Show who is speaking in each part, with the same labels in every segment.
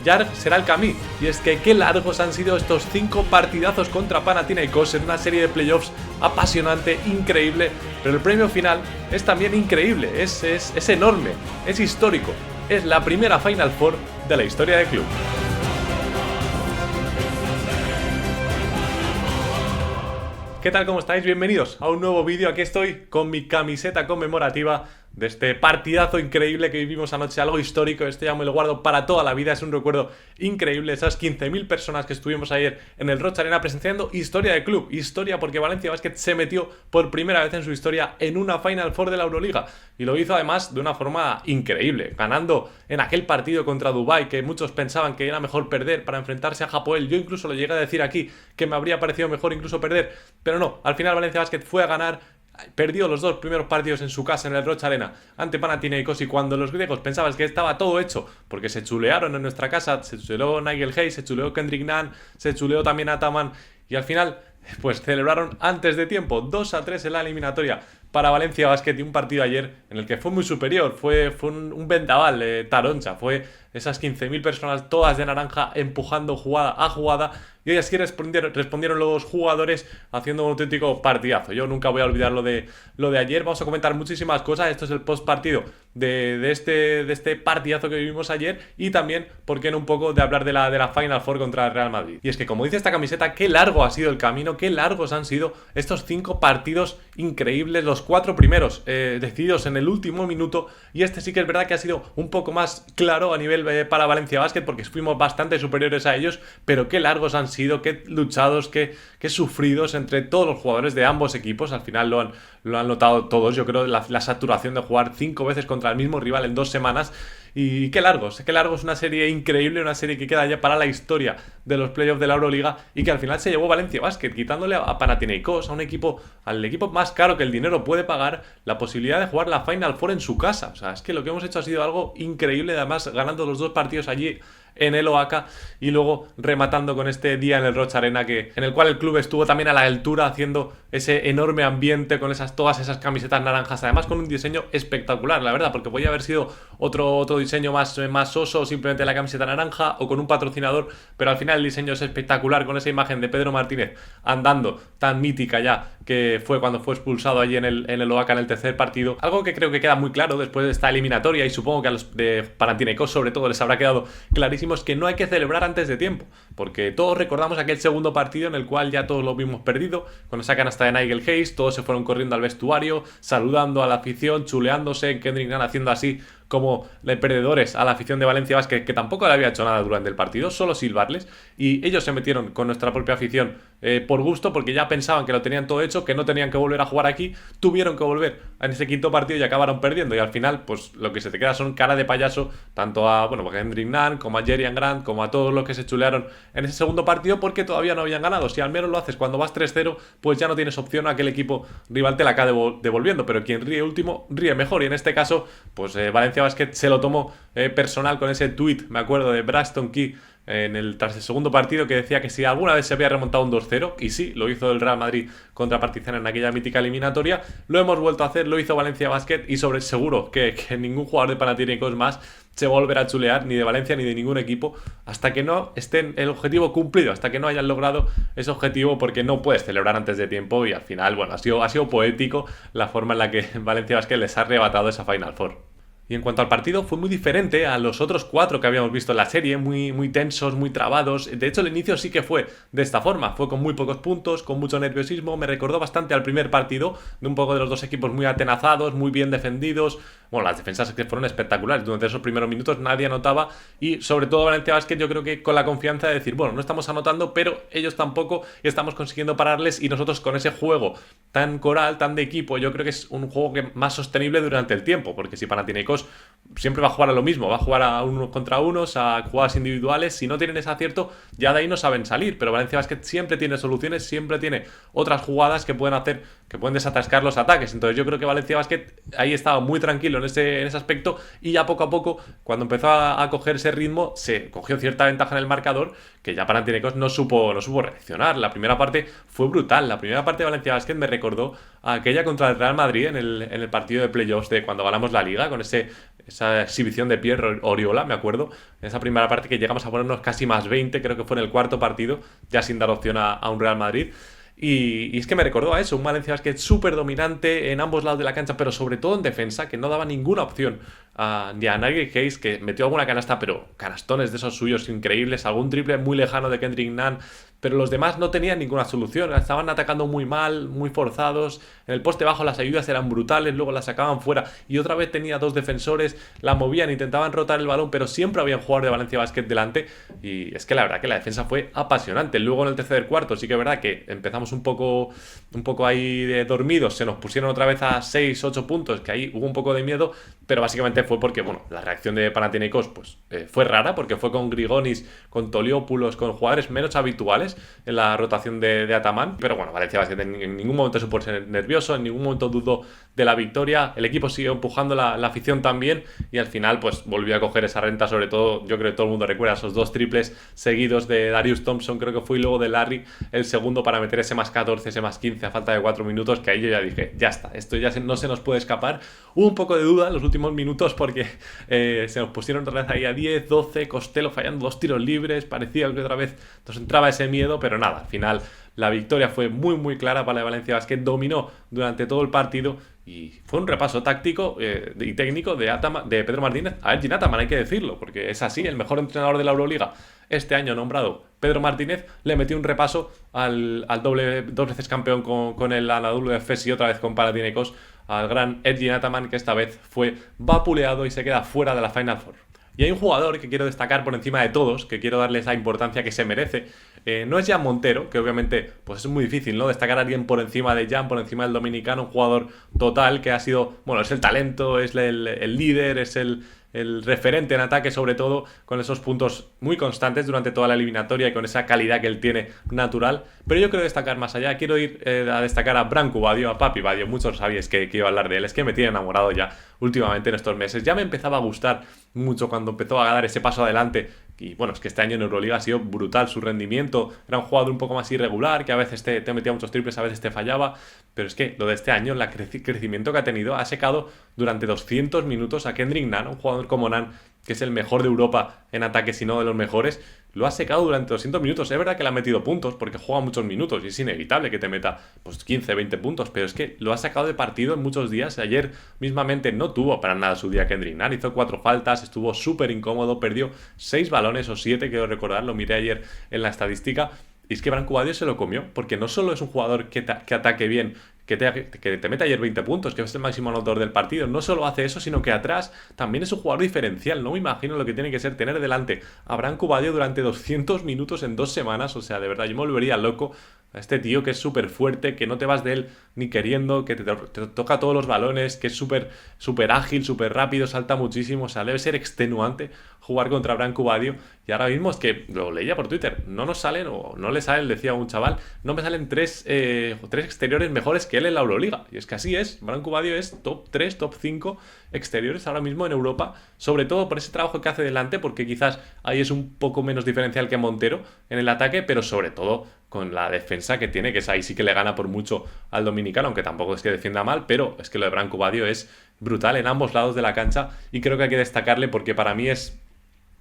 Speaker 1: ya será el camí. Y es que qué largos han sido estos 5 partidazos contra Panathinaikos en una serie de playoffs apasionante, increíble, pero el premio final es también increíble, es enorme, es histórico, es la primera Final Four de la historia del club. ¿Qué tal? ¿Cómo estáis? Bienvenidos a un nuevo vídeo. Aquí estoy con mi camiseta conmemorativa de este partidazo increíble que vivimos anoche, algo histórico. Este ya me lo guardo para toda la vida, es un recuerdo increíble. Esas 15.000 personas que estuvimos ayer en el Roch Arena presenciando historia del club. Historia porque Valencia Basket se metió por primera vez en su historia en una Final Four de la Euroliga. Y lo hizo además de una forma increíble, ganando en aquel partido contra Dubái, que muchos pensaban que era mejor perder para enfrentarse a Hapoel. Yo incluso lo llegué a decir aquí, que me habría parecido mejor incluso perder, pero no, al final Valencia Basket fue a ganar. Perdió los 2 primeros partidos en su casa en el Roch Arena ante Panathinaikos, y cuando los griegos pensaban que estaba todo hecho porque se chulearon en nuestra casa, se chuleó Nigel Hayes, se chuleó Kendrick Nunn, se chuleó también Ataman, y al final pues celebraron antes de tiempo 2-3 en la eliminatoria para Valencia Basket, y un partido ayer en el que fue muy superior, fue un vendaval taroncha, fue esas 15.000 personas todas de naranja empujando jugada a jugada, y hoy así respondieron los jugadores haciendo un auténtico partidazo. Yo nunca voy a olvidar lo de ayer. Vamos a comentar muchísimas cosas. Esto es el post partido de este partidazo que vivimos ayer, y también, por qué no, un poco de hablar de la Final Four contra el Real Madrid. Y es que, como dice esta camiseta, qué largo ha sido el camino, qué largos han sido estos 5 partidos increíbles, los 4 primeros decididos en el último minuto, y este sí que es verdad que ha sido un poco más claro a nivel para Valencia Basket, porque fuimos bastante superiores a ellos, pero qué largos han sido, qué luchados, qué sufridos entre todos los jugadores de ambos equipos. Al final lo han notado todos, yo creo, la saturación de jugar 5 veces contra el mismo rival en 2 semanas. Y qué largos, una serie increíble, una serie que queda ya para la historia de los playoffs de la Euroliga, y que al final se llevó Valencia Basket, quitándole a Panathinaikos, al equipo más caro que el dinero puede pagar, la posibilidad de jugar la Final Four en su casa. O sea, es que lo que hemos hecho ha sido algo increíble, además ganando los 2 partidos allí en el Oaka, y luego rematando con este día en el Roch Arena, en el cual el club estuvo también a la altura, haciendo ese enorme ambiente con todas esas camisetas naranjas, además con un diseño espectacular, la verdad, porque podía haber sido otro diseño más soso, simplemente la camiseta naranja o con un patrocinador, pero al final el diseño es espectacular, con esa imagen de Pedro Martínez andando, tan mítica ya, que fue cuando fue expulsado allí en el Oaka en el tercer partido. Algo que creo que queda muy claro después de esta eliminatoria, y supongo que a los de Panathinaikos sobre todo les habrá quedado clarísimo, es que no hay que celebrar antes de tiempo, porque todos recordamos aquel segundo partido en el cual ya todos lo vimos perdido, cuando sacan hasta de Nigel Hayes, todos se fueron corriendo al vestuario, saludando a la afición, chuleándose, Kendrick Nunn haciendo así como de perdedores a la afición de Valencia Basket, que tampoco le había hecho nada durante el partido, solo silbarles, y ellos se metieron con nuestra propia afición por gusto, porque ya pensaban que lo tenían todo hecho, que no tenían que volver a jugar aquí, tuvieron que volver en ese quinto partido y acabaron perdiendo, y al final pues lo que se te queda son cara de payaso tanto a Kendrick Nunn como a Jerian Grant, como a todos los que se chulearon en ese segundo partido, porque todavía no habían ganado. Si al menos lo haces cuando vas 3-0, pues ya no tienes opción a que el equipo rival te la acabe devolviendo, pero quien ríe último ríe mejor, y en este caso pues Valencia Basket se lo tomó personal con ese tweet, me acuerdo, de Braxton Key tras el segundo partido, que decía que si alguna vez se había remontado un 2-0, y sí, lo hizo el Real Madrid contra Partizan en aquella mítica eliminatoria, lo hemos vuelto a hacer, lo hizo Valencia Basket, y seguro que ningún jugador de Panathinaikos más se va a volver a chulear, ni de Valencia ni de ningún equipo, hasta que no estén el objetivo cumplido, hasta que no hayan logrado ese objetivo, porque no puedes celebrar antes de tiempo. Y al final, bueno, ha sido poético la forma en la que Valencia Basket les ha arrebatado esa Final Four. Y en cuanto al partido, fue muy diferente a los otros 4 que habíamos visto en la serie, muy tensos, muy trabados. De hecho, el inicio sí que fue de esta forma, fue con muy pocos puntos, con mucho nerviosismo. Me recordó bastante al primer partido, de un poco de los 2 equipos muy atenazados, muy bien defendidos. Bueno, las defensas que fueron espectaculares, durante esos primeros minutos nadie anotaba, y sobre todo Valencia Basket, yo creo que con la confianza de decir, bueno, no estamos anotando, pero ellos tampoco, y estamos consiguiendo pararles, y nosotros con ese juego tan coral, tan de equipo, yo creo que es un juego más sostenible durante el tiempo, porque si Panathinaikos siempre va a jugar a lo mismo, va a jugar a unos contra unos, a jugadas individuales, si no tienen ese acierto, ya de ahí no saben salir, pero Valencia Basket siempre tiene soluciones, siempre tiene otras jugadas que pueden hacer, que pueden desatascar los ataques. Entonces yo creo que Valencia Basket ahí estaba muy tranquilo en ese aspecto, y ya poco a poco, cuando empezó a coger ese ritmo, se cogió cierta ventaja en el marcador, que ya Panathinaikos no supo reaccionar. La primera parte fue brutal, la primera parte de Valencia Basket me recordó a aquella contra el Real Madrid en el partido de playoffs de cuando ganamos la Liga, con ese esa exhibición de Pierre Oriola, me acuerdo, en esa primera parte que llegamos a ponernos casi más 20, creo que fue en el cuarto partido, ya sin dar opción a un Real Madrid. Y es que me recordó a eso, un Valencia Basket súper dominante en ambos lados de la cancha, pero sobre todo en defensa, que no daba ninguna opción ni a Nigel Hayes, que metió alguna canasta, pero canastones de esos suyos increíbles, algún triple muy lejano de Kendrick Nunn, pero los demás no tenían ninguna solución, estaban atacando muy mal, muy forzados, en el poste bajo las ayudas eran brutales, luego las sacaban fuera y otra vez tenía dos defensores, la movían, intentaban rotar el balón, pero siempre había un jugador de Valencia Basket delante y es que la verdad que la defensa fue apasionante. Luego en el tercer cuarto sí que es verdad que empezamos un poco ahí dormidos, se nos pusieron otra vez a 6-8 puntos, que ahí hubo un poco de miedo, pero básicamente fue porque, bueno, la reacción de Panathinaikos pues fue rara, porque fue con Grigonis, con Toliopoulos, con jugadores menos habituales en la rotación de Ataman, pero bueno, Valencia Basket en ningún momento supo ser nervioso, en ningún momento dudó de la victoria, el equipo siguió empujando la afición también y al final pues volvió a coger esa renta, sobre todo, yo creo que todo el mundo recuerda esos dos triples seguidos de Darius Thompson, creo que fue, y luego de Larry, el segundo para meter ese más 14, ese más 15 a falta de 4 minutos, que ahí yo ya dije, ya está, esto ya no se nos puede escapar. Hubo un poco de duda en los últimos minutos porque se nos pusieron otra vez ahí a 10, 12, Costello fallando dos tiros libres, parecía que otra vez nos entraba ese miedo, pero nada, al final la victoria fue muy clara para la Valencia Basket, dominó durante todo el partido y fue un repaso táctico y técnico de Pedro Martínez a Elgin Ataman, hay que decirlo, porque es así, el mejor entrenador de la Euroliga este año nombrado Pedro Martínez le metió un repaso al dos veces campeón con el Anadolu Efes y otra vez con Panathinaikos, al gran Elgin Ataman, que esta vez fue vapuleado y se queda fuera de la Final Four. Y hay un jugador que quiero destacar por encima de todos, que quiero darle esa importancia que se merece. No es Jan Montero, que obviamente pues es muy difícil, ¿no? Destacar a alguien por encima de Jan, por encima del dominicano, un jugador total que ha sido, bueno, es el talento, es el líder, es el referente en ataque, sobre todo con esos puntos muy constantes durante toda la eliminatoria y con esa calidad que él tiene natural. Pero yo quiero destacar más allá, quiero ir a destacar a Branko Badio, a Papi Badio. Muchos sabíais que iba a hablar de él, es que me tiene enamorado ya últimamente en estos meses. Ya me empezaba a gustar mucho cuando empezó a dar ese paso adelante. Y bueno, es que este año en Euroliga ha sido brutal su rendimiento. Era un jugador un poco más irregular, que a veces te metía muchos triples, a veces te fallaba. Pero es que lo de este año, el crecimiento que ha tenido, ha secado durante 200 minutos a Kendrick Nunn, un jugador como Nunn, que es el mejor de Europa en ataque, si no de los mejores. Lo ha secado durante 200 minutos. Es verdad que le ha metido puntos, porque juega muchos minutos y es inevitable que te meta pues 15, 20 puntos. Pero es que lo ha sacado de partido en muchos días. Ayer mismamente no tuvo para nada su día Kendrick Nunn. Hizo 4 faltas, estuvo súper incómodo, perdió 6 balones o 7, quiero recordar, lo miré ayer en la estadística. Y es que Branko Badio se lo comió, porque no solo es un jugador que ataque bien, que te mete ayer 20 puntos, que es el máximo anotador del partido, no solo hace eso, sino que atrás también es un jugador diferencial. No me imagino lo que tiene que ser tener delante a Branko Badio durante 200 minutos en 2 semanas, o sea, de verdad, yo me volvería loco a este tío que es súper fuerte, que no te vas de él ni queriendo, que te toca todos los balones, que es súper ágil, súper rápido, salta muchísimo, o sea, debe ser extenuante jugar contra Branko Badio. Y ahora mismo es que, lo leía por Twitter, no nos salen, o no le salen, decía un chaval, no me salen tres exteriores mejores que él en la Euroliga. Y es que así es, Branko Badio es top 3, top 5 exteriores ahora mismo en Europa, sobre todo por ese trabajo que hace delante, porque quizás ahí es un poco menos diferencial que Montero en el ataque, pero sobre todo con la defensa que tiene, que es ahí sí que le gana por mucho al dominicano, aunque tampoco es que defienda mal, pero es que lo de Branko Badio es brutal en ambos lados de la cancha y creo que hay que destacarle porque para mí es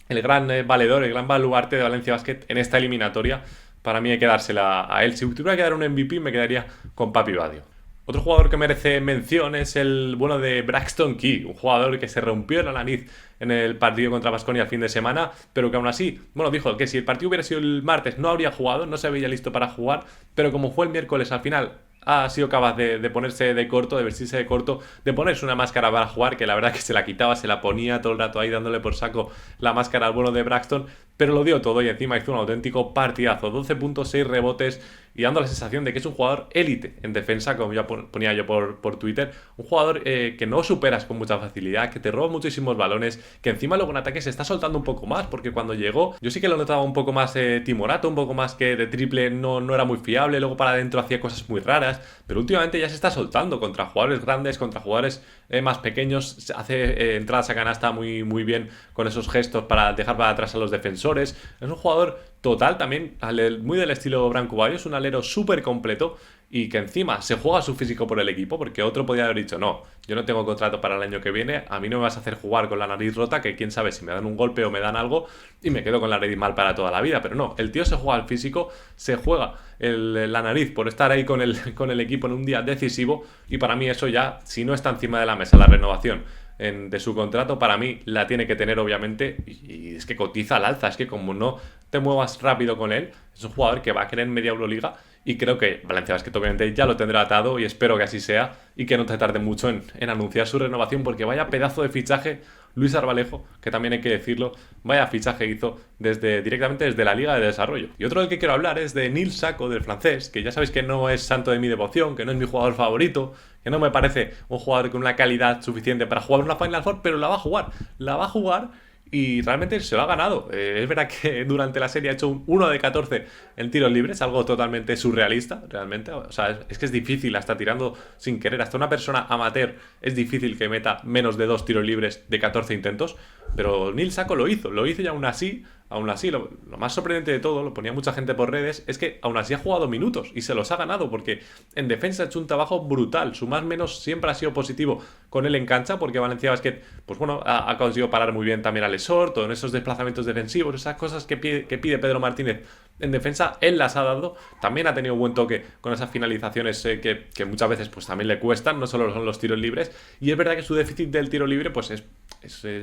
Speaker 1: el gran valedor, el gran baluarte de Valencia Basket en esta eliminatoria. Para mí hay que dársela a él. Si tuviera que dar un MVP me quedaría con Papi Badio. Otro jugador que merece mención es el bueno de Braxton Key, un jugador que se rompió la nariz en el partido contra Baskonia el fin de semana, pero que aún así, bueno, dijo que si el partido hubiera sido el martes no habría jugado, no se veía listo para jugar, pero como fue el miércoles al final ha sido capaz de ponerse de corto, de vestirse de corto, de ponerse una máscara para jugar, que la verdad que se la quitaba, se la ponía todo el rato ahí dándole por saco la máscara al bueno de Braxton, pero lo dio todo y encima hizo un auténtico partidazo, 12 puntos, 6 rebotes y dando la sensación de que es un jugador élite en defensa, como ya ponía yo por Twitter, un jugador que no superas con mucha facilidad, que te roba muchísimos balones, que encima luego en ataque se está soltando un poco más, porque cuando llegó yo sí que lo notaba un poco más timorato, un poco más que de triple no era muy fiable, luego para adentro hacía cosas muy raras, pero últimamente ya se está soltando contra jugadores grandes, contra jugadores más pequeños, hace entradas a canasta muy bien con esos gestos para dejar para atrás a los defensores. Es un jugador total también, muy del estilo Branko Badio, es un alero súper completo y que encima se juega su físico por el equipo, porque otro podría haber dicho, no, yo no tengo contrato para el año que viene, a mí no me vas a hacer jugar con la nariz rota, que quién sabe si me dan un golpe o me dan algo y me quedo con la nariz mal para toda la vida. Pero no, el tío se juega al físico, se juega la nariz por estar ahí con el equipo en un día decisivo, y para mí eso ya, si no está encima de la mesa la renovación de su contrato, para mí la tiene que tener obviamente, y es que cotiza al alza, es que como no te muevas rápido con él, es un jugador que va a querer media Euroliga, y creo que Valencia Basket obviamente ya lo tendrá atado y espero que así sea y que no te tarde mucho en anunciar su renovación, porque vaya pedazo de fichaje Luis Arbalejo, que también hay que decirlo, vaya fichaje hizo directamente desde la Liga de Desarrollo. Y otro del que quiero hablar es de Nil Sako, del francés, que ya sabéis que no es santo de mi devoción, que no es mi jugador favorito, que no me parece un jugador con una calidad suficiente para jugar una Final Four, pero la va a jugar y realmente se lo ha ganado. Es verdad que durante la serie ha hecho un 1 de 14 en tiros libres, algo totalmente surrealista, realmente. O sea, es que es difícil, hasta tirando sin querer, hasta una persona amateur es difícil que meta menos de 2 tiros libres de 14 intentos, pero Nil Sako lo hizo y aún así, lo más sorprendente de todo, lo ponía mucha gente por redes, es que aún así ha jugado minutos y se los ha ganado, porque en defensa ha hecho un trabajo brutal. Su más menos siempre ha sido positivo con él en cancha, porque Valencia Basket, pues bueno, ha conseguido parar muy bien también al Esort, en esos desplazamientos defensivos, esas cosas que pide Pedro Martínez en defensa, él las ha dado. También ha tenido buen toque con esas finalizaciones que muchas veces pues también le cuestan, no solo son los tiros libres, y es verdad que su déficit del tiro libre pues es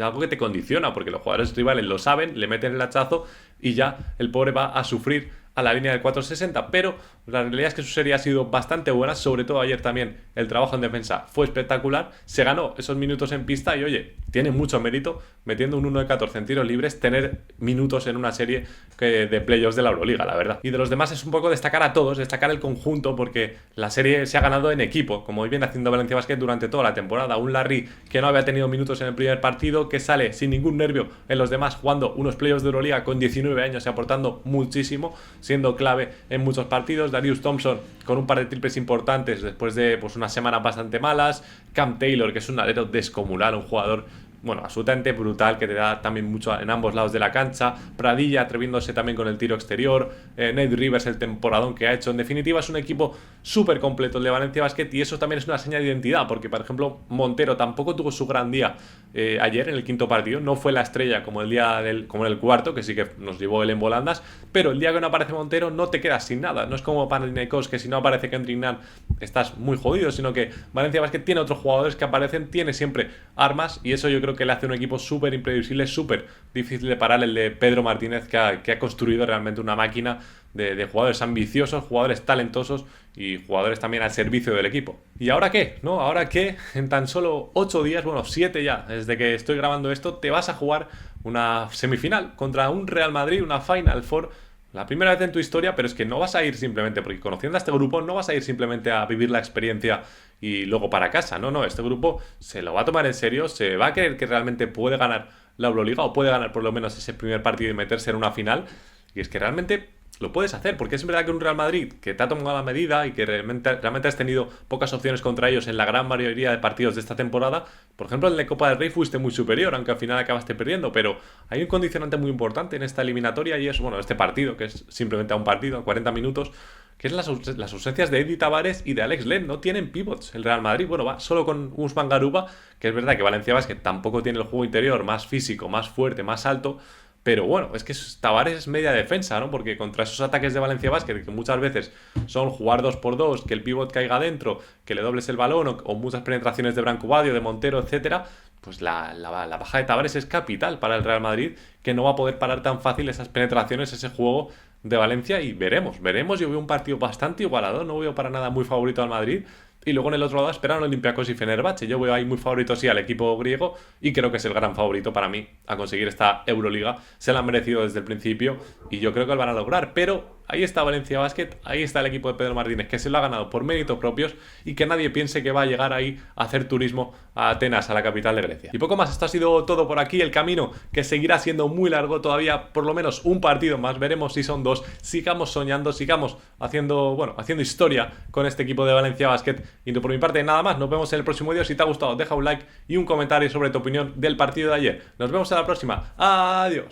Speaker 1: algo que te condiciona, porque los jugadores rivales lo saben, le meten el hachazo y ya el pobre va a sufrir a la línea del 460, pero la realidad es que su serie ha sido bastante buena, sobre todo ayer también el trabajo en defensa fue espectacular, se ganó esos minutos en pista y oye, tiene mucho mérito metiendo un 1 de 14 en tiros libres, tener minutos en una serie de playoffs de la Euroliga, la verdad. Y de los demás es un poco destacar a todos, destacar el conjunto, porque la serie se ha ganado en equipo, como viene haciendo Valencia Basket durante toda la temporada. Un Larry que no había tenido minutos en el primer partido, que sale sin ningún nervio en los demás, jugando unos playoffs de Euroliga con 19 años y aportando muchísimo, siendo clave en muchos partidos. Darius Thompson con un par de triples importantes después de pues unas semanas bastante malas. Cam Taylor, que es un alero descomunal, un jugador bueno, absolutamente brutal, que te da también mucho en ambos lados de la cancha. Pradilla atreviéndose también con el tiro exterior. Nate Rivers, el temporadón que ha hecho. En definitiva, es un equipo súper completo el de Valencia Basket, y eso también es una señal de identidad, porque, por ejemplo, Montero tampoco tuvo su gran día ayer en el quinto partido. No fue la estrella como como en el cuarto, que sí que nos llevó él en volandas, pero el día que no aparece Montero no te quedas sin nada. No es como Panathinaikos, que si no aparece Kendrick Nunn estás muy jodido, sino que Valencia Basket tiene otros jugadores que aparecen, tiene siempre armas, y eso yo creo que le hace un equipo súper imprevisible, súper difícil de parar, el de Pedro Martínez, que ha construido realmente una máquina de jugadores ambiciosos, jugadores talentosos y jugadores también al servicio del equipo. ¿Y ahora qué? ¿No? Ahora que en tan solo 8 días, bueno, 7 ya, desde que estoy grabando esto, te vas a jugar una semifinal contra un Real Madrid, una Final Four. La primera vez en tu historia, pero es que no vas a ir simplemente, porque conociendo a este grupo, no vas a ir simplemente a vivir la experiencia y luego para casa. No, este grupo se lo va a tomar en serio, se va a creer que realmente puede ganar la Euroliga, o puede ganar por lo menos ese primer partido y meterse en una final. Y es que realmente lo puedes hacer, porque es verdad que un Real Madrid que te ha tomado la medida y que realmente has tenido pocas opciones contra ellos en la gran mayoría de partidos de esta temporada. Por ejemplo, en la Copa del Rey fuiste muy superior, aunque al final acabaste perdiendo, pero hay un condicionante muy importante en esta eliminatoria, y es, bueno, este partido, que es simplemente un partido, a 40 minutos, que es las ausencias de Eddie Tavares y de Alex Len. No tienen pivots el Real Madrid, bueno, va solo con Usman Garuba, que es verdad que Valencia Basket tampoco tiene el juego interior más físico, más fuerte, más alto. Pero bueno, es que Tavares es media defensa, ¿no? Porque contra esos ataques de Valencia Basket, que muchas veces son jugar 2x2, que el pívot caiga dentro, que le dobles el balón, o muchas penetraciones de Branco Badio, de Montero, etcétera, pues la baja de Tavares es capital para el Real Madrid, que no va a poder parar tan fácil esas penetraciones, ese juego de Valencia, y veremos. Yo veo un partido bastante igualado, no veo para nada muy favorito al Madrid. Y luego en el otro lado esperan Olympiacos y Fenerbahce. Yo veo ahí muy favorito sí al equipo griego, y creo que es el gran favorito para mí a conseguir esta Euroliga. Se la han merecido desde el principio y yo creo que lo van a lograr. Pero ahí está Valencia Basket, ahí está el equipo de Pedro Martínez, que se lo ha ganado por méritos propios, y que nadie piense que va a llegar ahí a hacer turismo a Atenas, a la capital de Grecia. Y poco más, esto ha sido todo por aquí. El camino que seguirá siendo muy largo, todavía por lo menos un partido más, veremos si son 2. Sigamos soñando, sigamos haciendo historia con este equipo de Valencia Basket. Y por mi parte nada más, nos vemos en el próximo vídeo. Si te ha gustado, deja un like y un comentario sobre tu opinión del partido de ayer. Nos vemos en la próxima. Adiós.